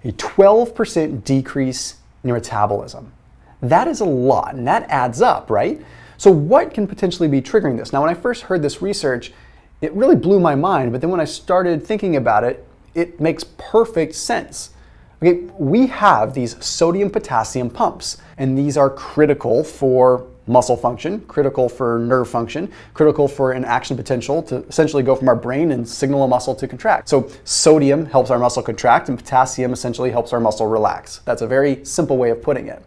A 12% decrease in your metabolism. That is a lot, and that adds up, right? So what can potentially be triggering this? Now, when I first heard this research, it really blew my mind, but then when I started thinking about it, it makes perfect sense. Okay, we have these sodium-potassium pumps, and these are critical for muscle function, critical for nerve function, critical for an action potential to essentially go from our brain and signal a muscle to contract. So sodium helps our muscle contract, and potassium essentially helps our muscle relax. That's a very simple way of putting it.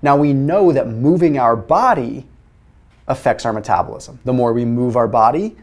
Now, we know that moving our body affects our metabolism. The more we move our body,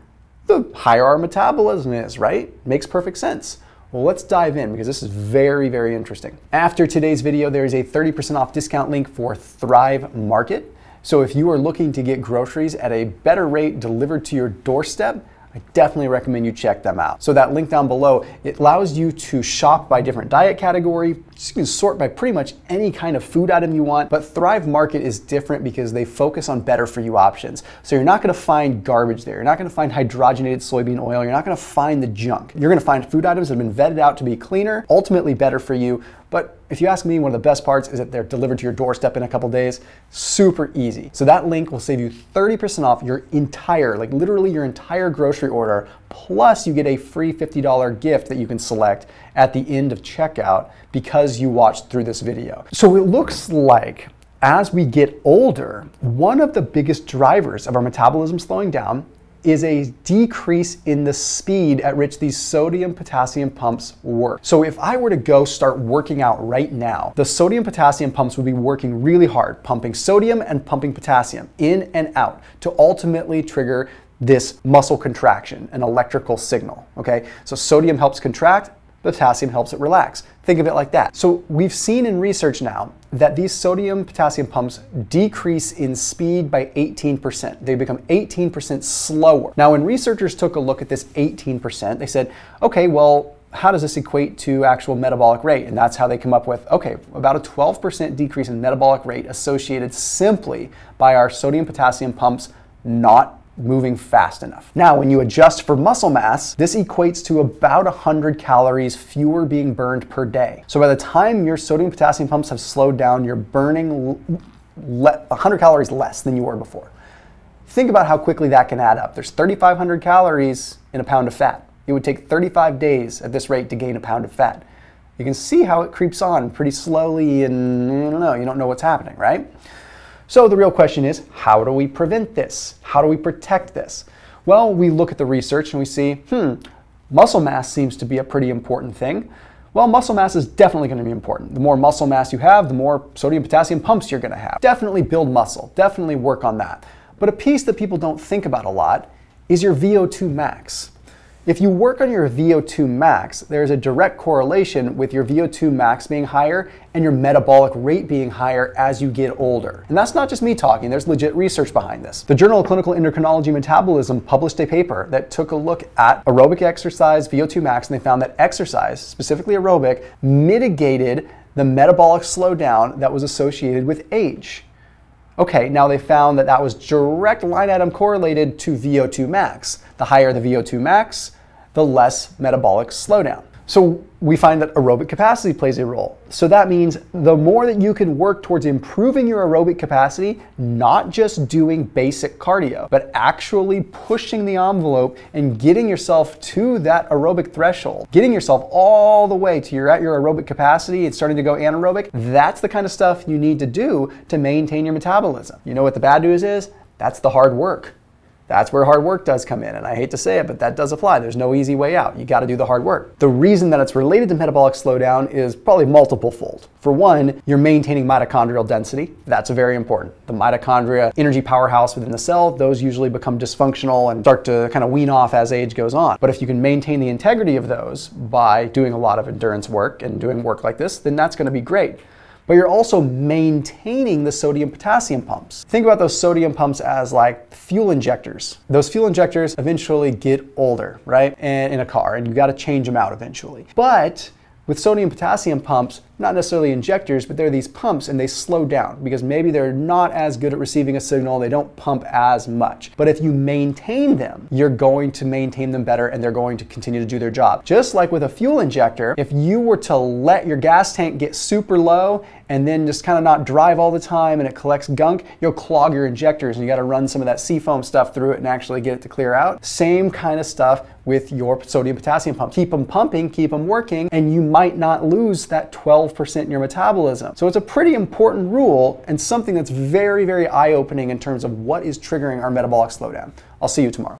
the higher our metabolism is, right? Makes perfect sense. Well, let's dive in because this is very, very interesting. After today's video, there is a 30% off discount link for Thrive Market. So if you are looking to get groceries at a better rate delivered to your doorstep, I definitely recommend you check them out. So that link down below, it allows you to shop by different diet category. You can sort by pretty much any kind of food item you want, but Thrive Market is different because they focus on better for you options. So you're not gonna find garbage there. You're not gonna find hydrogenated soybean oil. You're not gonna find the junk. You're gonna find food items that have been vetted out to be cleaner, ultimately better for you. But if you ask me, one of the best parts is that they're delivered to your doorstep in a couple days. Super easy. So that link will save you 30% off your entire, like literally your entire grocery order, plus you get a free $50 gift that you can select at the end of checkout because you watched through this video. So it looks like as we get older, one of the biggest drivers of our metabolism slowing down is a decrease in the speed at which these sodium-potassium pumps work. So if I were to go start working out right now, the sodium-potassium pumps would be working really hard, pumping sodium and pumping potassium in and out to ultimately trigger this muscle contraction, an electrical signal, okay? So sodium helps contract, potassium helps it relax. Think of it like that. So we've seen in research now that these sodium-potassium pumps decrease in speed by 18%. They become 18% slower. Now, when researchers took a look at this 18%, they said, okay, well, how does this equate to actual metabolic rate? And that's how they come up with, okay, about a 12% decrease in metabolic rate associated simply by our sodium-potassium pumps not moving fast enough. Now, when you adjust for muscle mass, this equates to about 100 calories fewer being burned per day. So by the time your sodium potassium pumps have slowed down, you're burning 100 calories less than you were before. Think about how quickly that can add up. There's 3,500 calories in a pound of fat. It would take 35 days at this rate to gain a pound of fat. You can see how it creeps on pretty slowly and you don't know what's happening, right? So the real question is, how do we prevent this? How do we protect this? Well, we look at the research and we see, muscle mass seems to be a pretty important thing. Well, muscle mass is definitely going to be important. The more muscle mass you have, the more sodium potassium pumps you're going to have. Definitely build muscle. Definitely work on that. But a piece that people don't think about a lot is your VO2 max. If you work on your VO2 max, there's a direct correlation with your VO2 max being higher and your metabolic rate being higher as you get older. And that's not just me talking, there's legit research behind this. The Journal of Clinical Endocrinology Metabolism published a paper that took a look at aerobic exercise, VO2 max, and they found that exercise, specifically aerobic, mitigated the metabolic slowdown that was associated with age. Okay, now they found that that was direct line item correlated to VO2 max. The higher the VO2 max, the less metabolic slowdown. So we find that aerobic capacity plays a role. So that means the more that you can work towards improving your aerobic capacity, not just doing basic cardio, but actually pushing the envelope and getting yourself to that aerobic threshold, getting yourself all the way to you're at your aerobic capacity and starting to go anaerobic, that's the kind of stuff you need to do to maintain your metabolism. You know what the bad news is? That's the hard work. That's where hard work does come in, and I hate to say it, but that does apply. There's no easy way out. You got to do the hard work. The reason that it's related to metabolic slowdown is probably multiple-fold. For one, you're maintaining mitochondrial density. That's very important. The mitochondria, energy powerhouse within the cell, those usually become dysfunctional and start to kind of wean off as age goes on. But if you can maintain the integrity of those by doing a lot of endurance work and doing work like this, then that's going to be great. But you're also maintaining the sodium-potassium pumps. Think about those sodium pumps as like fuel injectors. Those fuel injectors eventually get older, right? And in a car, and you gotta change them out eventually. But with sodium-potassium pumps, not necessarily injectors, but they're these pumps, and they slow down because maybe they're not as good at receiving a signal, they don't pump as much. But if you maintain them, you're going to maintain them better and they're going to continue to do their job. Just like with a fuel injector, if you were to let your gas tank get super low and then just kind of not drive all the time and it collects gunk, you'll clog your injectors and you got to run some of that seafoam stuff through it and actually get it to clear out. Same kind of stuff with your sodium-potassium pump. Keep them pumping, keep them working, and you might not lose that 12% in your metabolism. So it's a pretty important rule and something that's very, very eye-opening in terms of what is triggering our metabolic slowdown. I'll see you tomorrow.